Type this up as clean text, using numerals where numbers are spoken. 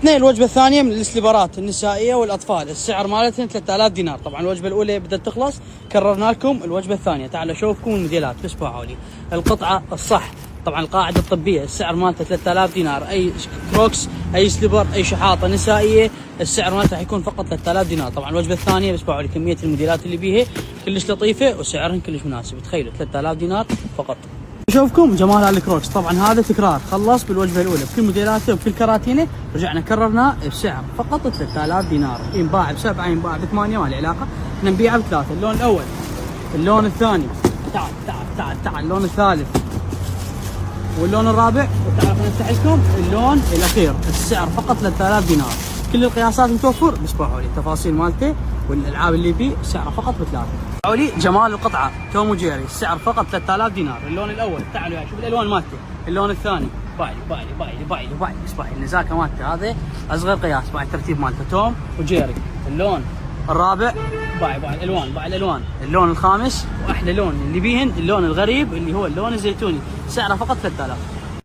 عندنا الوجبه الثانيه من السليبرات النسائيه والاطفال، السعر مالتها 3000 دينار. طبعا الوجبه الاولى بدات تخلص، كررنا لكم الوجبه الثانيه. تعالوا اشوفكم الموديلات بس لي القطعه الصح. طبعا القاعده الطبيه السعر مالته 3000 دينار، اي كروكس اي سليبر اي شحاطه نسائيه السعر مالته حيكون فقط 3000 دينار. طبعا الوجبه الثانيه بس لي كميه الموديلات اللي بيها كلش لطيفه وسعرهم كلش مناسب. تخيلوا 3000 دينار فقط. اشوفكم جمال الكروكس. طبعا هذا تكرار خلص بالوجبه الاولى بكل موديلاته وبكل كراتينه، رجعنا كررناه بسعر فقط 3000 دينار. ينباع ب7 ينباع ب8 ما له علاقه، احنا نبيعه ب3. اللون الاول، اللون الثاني، تعال تعال تعال تعال، اللون الثالث واللون الرابع، وتعالوا خلينا نفتح لكم اللون الاخير. السعر فقط 3000 دينار. كل القياسات متوفر. بس لي التفاصيل مالته والالعاب اللي بيه سعره فقط ب3. لي جمال القطعه توم وجيري، السعر فقط 3000 دينار. اللون الاول تعالوا شوف الالوان مالته. اللون الثاني باي اصبح النزاكه مالته، هذا اصغر قياس باي الترتيب مالته توم وجيري. اللون الرابع باي الالوان. اللون الخامس واحلى لون اللي بيهن اللون الغريب اللي هو اللون الزيتوني، سعره فقط 3000.